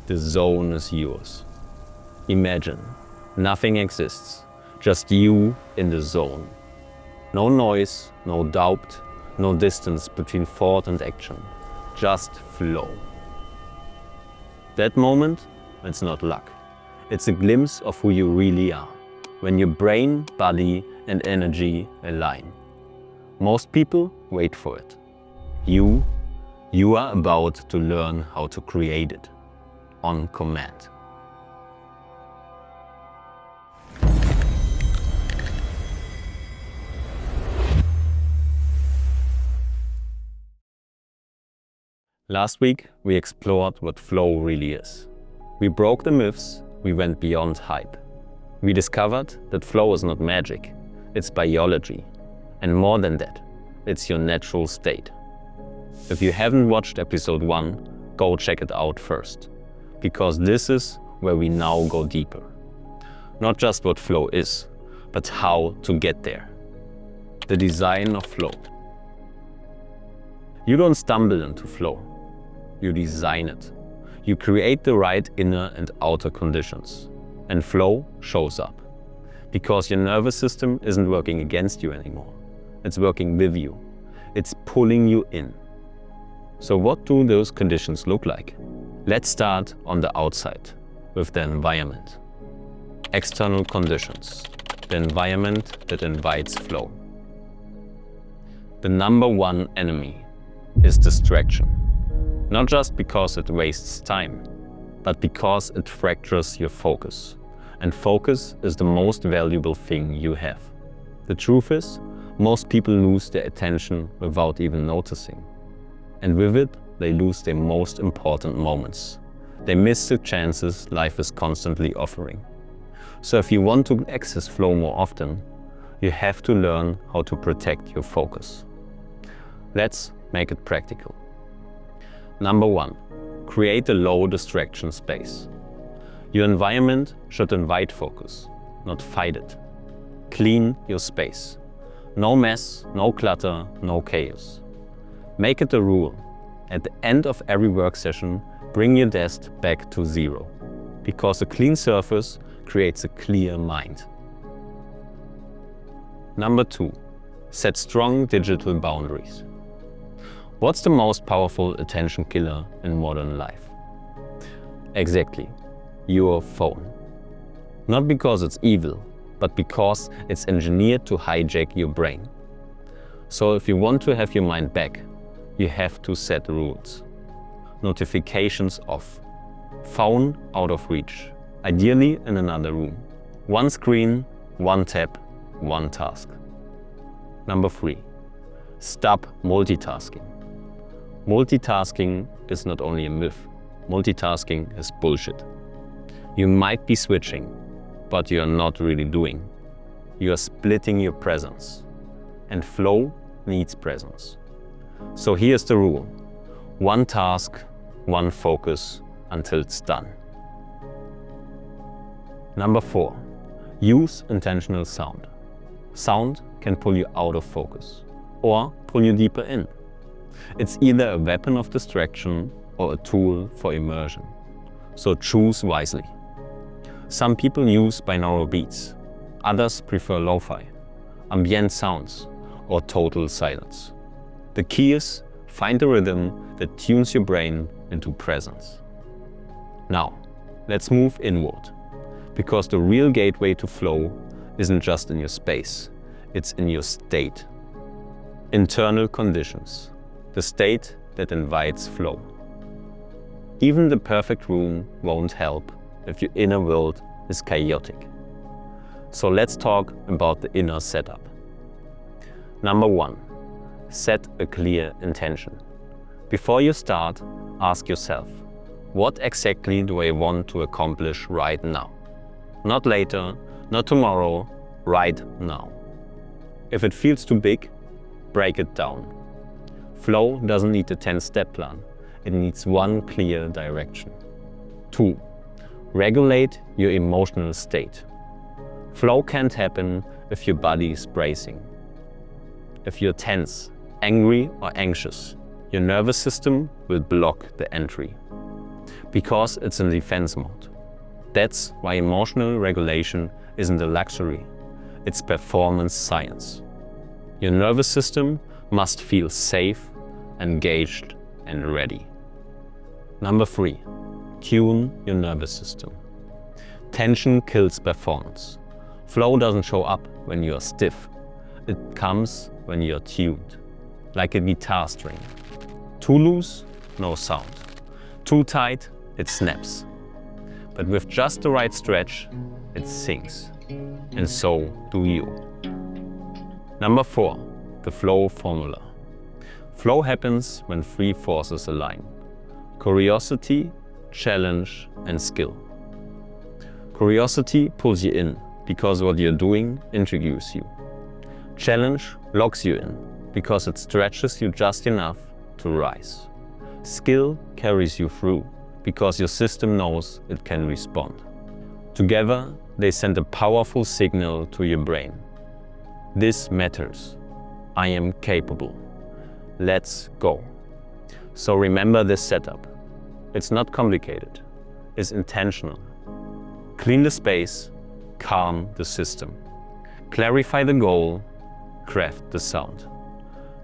The zone is yours. Imagine, nothing exists, just you in the zone. No noise, no doubt, no distance between thought and action, just flow. That moment, it's not luck. It's a glimpse of who you really are, when your brain, body and energy align. Most people wait for it. You are about to learn how to create it, on command. Last week, we explored what flow really is. We broke the myths, we went beyond hype. We discovered that flow is not magic, it's biology. And more than that, it's your natural state. If you haven't watched episode 1, go check it out first. Because this is where we now go deeper. Not just what flow is, but how to get there. The design of flow. You don't stumble into flow. You design it. You create the right inner and outer conditions. And flow shows up. Because your nervous system isn't working against you anymore. It's working with you. It's pulling you in. So what do those conditions look like? Let's start on the outside, with the environment. External conditions. The environment that invites flow. The number one enemy is distraction. Not just because it wastes time, but because it fractures your focus. And focus is the most valuable thing you have. The truth is, most people lose their attention without even noticing. And with it, they lose their most important moments. They miss the chances life is constantly offering. So if you want to access flow more often, you have to learn how to protect your focus. Let's make it practical. Number 1, create a low distraction space. Your environment should invite focus, not fight it. Clean your space. No mess, no clutter, no chaos. Make it a rule. At the end of every work session, bring your desk back to 0. Because a clean surface creates a clear mind. Number 2, set strong digital boundaries. What's the most powerful attention killer in modern life? Exactly, your phone. Not because it's evil, but because it's engineered to hijack your brain. So if you want to have your mind back, you have to set rules. Notifications off. Phone out of reach, ideally in another room. One screen, one tab, one task. Number 3, stop multitasking. Multitasking is not only a myth, multitasking is bullshit. You might be switching, but you are not really doing. You are splitting your presence. And flow needs presence. So here's the rule. One task, one focus until it's done. Number 4, use intentional sound. Sound can pull you out of focus or pull you deeper in. It's either a weapon of distraction or a tool for immersion. So choose wisely. Some people use binaural beats. Others prefer lo-fi, ambient sounds, or total silence. The key is find a rhythm that tunes your brain into presence. Now, let's move inward. Because the real gateway to flow isn't just in your space, it's in your state. Internal conditions. The state that invites flow. Even the perfect room won't help if your inner world is chaotic. So let's talk about the inner setup. Number 1, set a clear intention. Before you start, ask yourself, what exactly do I want to accomplish right now? Not later, not tomorrow, right now. If it feels too big, break it down. Flow doesn't need a 10-step plan. It needs one clear direction. 2, regulate your emotional state. Flow can't happen if your body is bracing. If you're tense, angry or anxious, your nervous system will block the entry. Because it's in defense mode. That's why emotional regulation isn't a luxury, it's performance science. Your nervous system must feel safe, engaged, and ready. Number 3, tune your nervous system. Tension kills performance. Flow doesn't show up when you're stiff. It comes when you're tuned, like a guitar string. Too loose, no sound. Too tight, it snaps. But with just the right stretch, it sings. And so do you. Number 4, the flow formula. Flow happens when 3 forces align: curiosity, challenge, and skill. Curiosity pulls you in because what you're doing intrigues you. Challenge locks you in because it stretches you just enough to rise. Skill carries you through because your system knows it can respond. Together, they send a powerful signal to your brain. This matters. I am capable. Let's go. So remember this setup. It's not complicated. It's intentional. Clean the space, calm the system. Clarify the goal, craft the sound.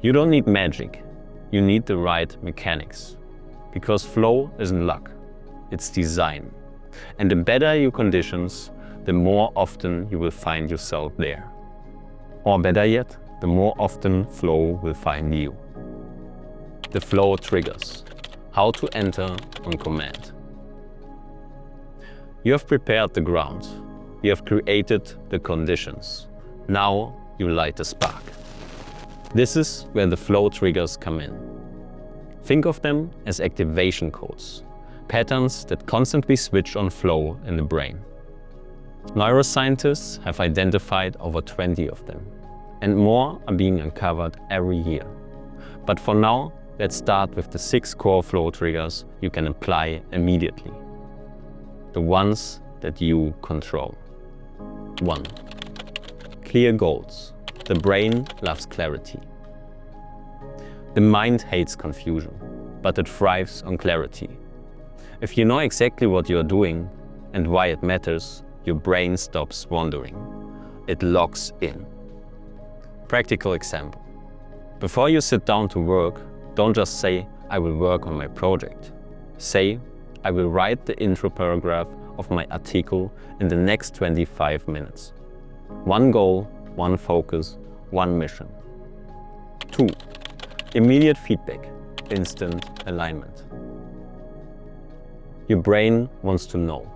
You don't need magic. You need the right mechanics. Because flow isn't luck, it's design. And the better your conditions, the more often you will find yourself there. Or better yet, the more often flow will find you. The flow triggers. How to enter on command. You have prepared the ground. You have created the conditions. Now you light the spark. This is where the flow triggers come in. Think of them as activation codes, patterns that constantly switch on flow in the brain. Neuroscientists have identified over 20 of them, and more are being uncovered every year. But for now, let's start with the 6 core flow triggers you can apply immediately. The ones that you control. 1. Clear goals. The brain loves clarity. The mind hates confusion, but it thrives on clarity. If you know exactly what you're doing and why it matters, your brain stops wandering. It locks in. Practical example. Before you sit down to work, don't just say, I will work on my project. Say, I will write the intro paragraph of my article in the next 25 minutes. One goal, one focus, one mission. 2. Immediate feedback, instant alignment. Your brain wants to know,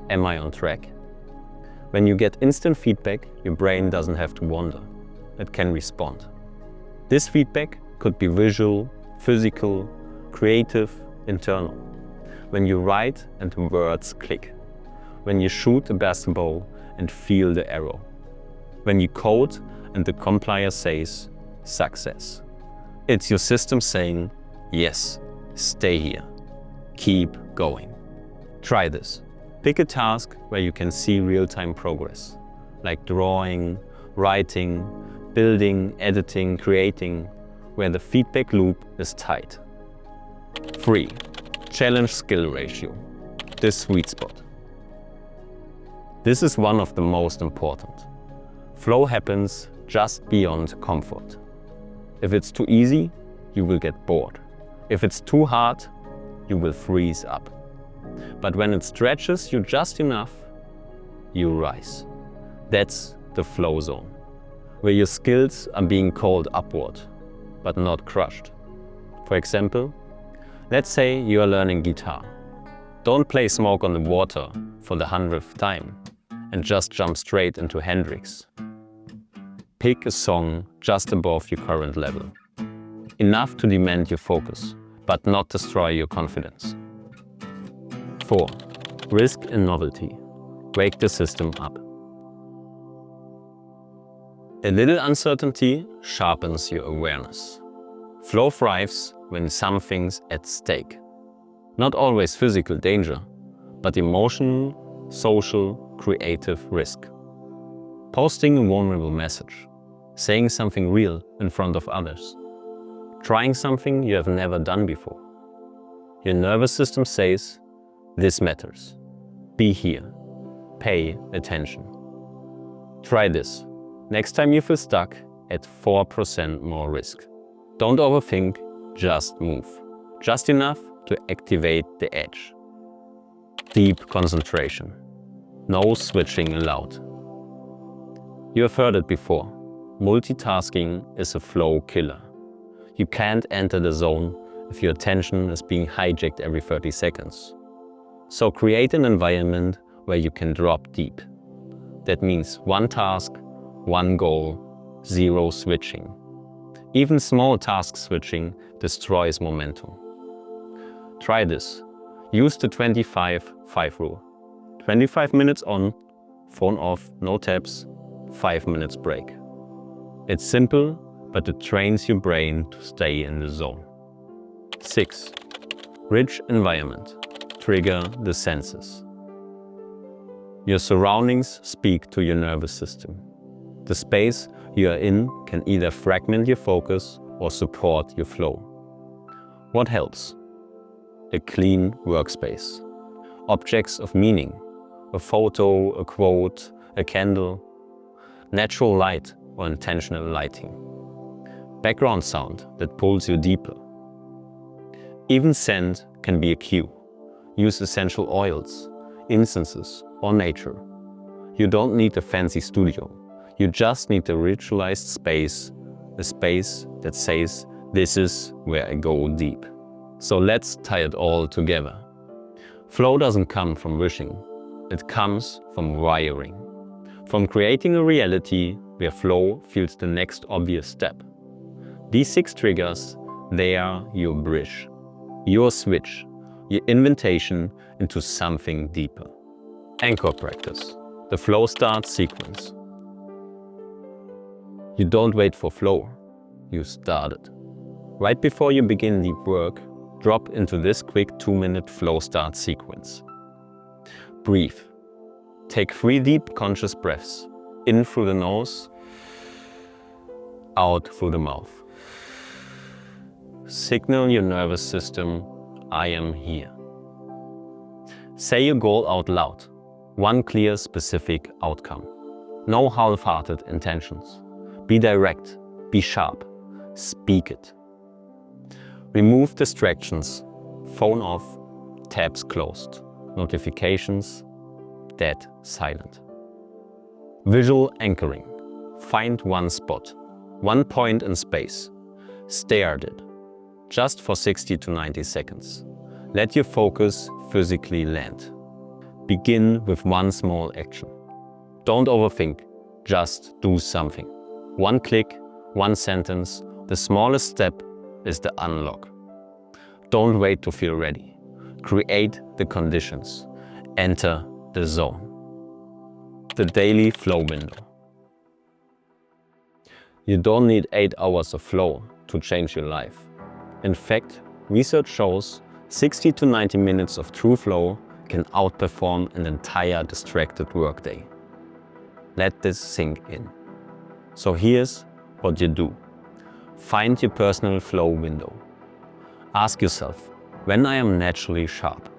am I on track? When you get instant feedback, your brain doesn't have to wonder. It can respond. This feedback could be visual, physical, creative, internal. When you write and the words click. When you shoot a basketball and feel the arrow. When you code and the compiler says, success. It's your system saying, yes, stay here, keep going. Try this. Pick a task where you can see real-time progress, like drawing, writing, building, editing, creating, where the feedback loop is tight. 3. Challenge skill ratio, the sweet spot. This is one of the most important. Flow happens just beyond comfort. If it's too easy, you will get bored. If it's too hard, you will freeze up. But when it stretches you just enough, you rise. That's the flow zone, where your skills are being called upward, but not crushed. For example, let's say you are learning guitar. Don't play Smoke on the Water for the 100th time and just jump straight into Hendrix. Pick a song just above your current level. Enough to demand your focus, but not destroy your confidence. 4. Risk and novelty. Wake the system up. A little uncertainty sharpens your awareness. Flow thrives when something's at stake. Not always physical danger, but emotional, social, creative risk. Posting a vulnerable message. Saying something real in front of others. Trying something you have never done before. Your nervous system says, this matters. Be here. Pay attention. Try this. Next time you feel stuck, at 4% more risk. Don't overthink, just move. Just enough to activate the edge. Deep concentration. No switching allowed. You have heard it before. Multitasking is a flow killer. You can't enter the zone if your attention is being hijacked every 30 seconds. So create an environment where you can drop deep. That means one task, one goal, zero switching. Even small task switching destroys momentum. Try this. Use the 25-5 rule. 25 minutes on, phone off, no tabs, 5 minutes break. It's simple, but it trains your brain to stay in the zone. 6. Rich environment. Trigger the senses. Your surroundings speak to your nervous system. The space you are in can either fragment your focus or support your flow. What helps? A clean workspace. Objects of meaning. A photo, a quote, a candle. Natural light or intentional lighting. Background sound that pulls you deeper. Even scent can be a cue. Use essential oils, incenses, or nature. You don't need a fancy studio. You just need a ritualized space, a space that says, this is where I go deep. So let's tie it all together. Flow doesn't come from wishing. It comes from wiring. From creating a reality where flow feels the next obvious step. These 6 triggers, they are your bridge, your switch, your invitation into something deeper. Anchor practice, the flow start sequence. You don't wait for flow, you start it. Right before you begin deep work, drop into this quick 2-minute flow start sequence. Breathe. Take 3 deep conscious breaths, in through the nose, out through the mouth. Signal your nervous system, I am here. Say your goal out loud, one clear, specific outcome. No half-hearted intentions. Be direct, be sharp, speak it. Remove distractions, phone off, tabs closed, notifications, dead silent. Visual anchoring. Find one spot, one point in space. Stare at it, just for 60 to 90 seconds. Let your focus physically land. Begin with one small action. Don't overthink, just do something. One click, one sentence, the smallest step is the unlock. Don't wait to feel ready. Create the conditions. Enter the zone. The daily flow window. You don't need 8 hours of flow to change your life. In fact, research shows 60 to 90 minutes of true flow can outperform an entire distracted workday. Let this sink in. So here's what you do. Find your personal flow window. Ask yourself, when I am naturally sharp?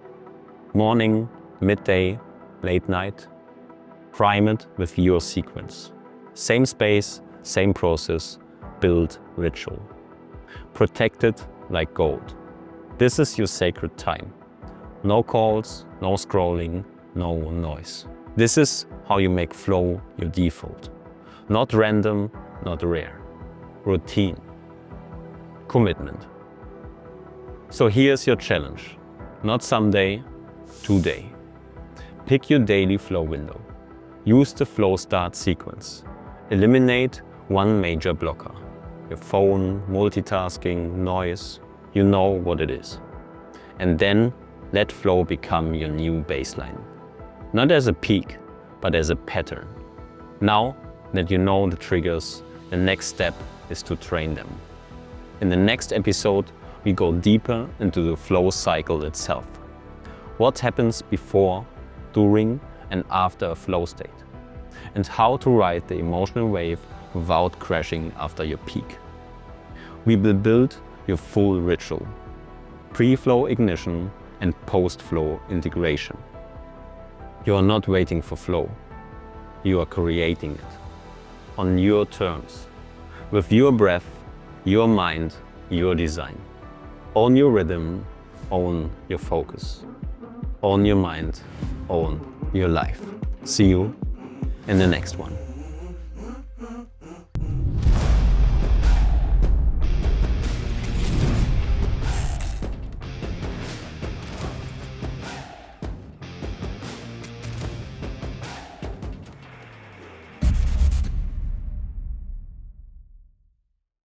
Morning, midday, late night? Prime it with your sequence. Same space, same process, build ritual. Protect it like gold. This is your sacred time. No calls, no scrolling, no noise. This is how you make flow your default. Not random, not rare. Routine. Commitment. So here's your challenge. Not someday, today. Pick your daily flow window. Use the flow start sequence. Eliminate one major blocker. Your phone, multitasking, noise. You know what it is. And then let flow become your new baseline. Not as a peak, but as a pattern. Now that you know the triggers, the next step is to train them. In the next episode, we go deeper into the flow cycle itself. What happens before, during, and after a flow state. And how to ride the emotional wave without crashing after your peak. We will build your full ritual. pre-flow ignition and post-flow integration. You are not waiting for flow. You are creating it on your terms, with your breath, your mind, your design. Own your rhythm, own your focus. Own your mind, own your life. See you in the next one.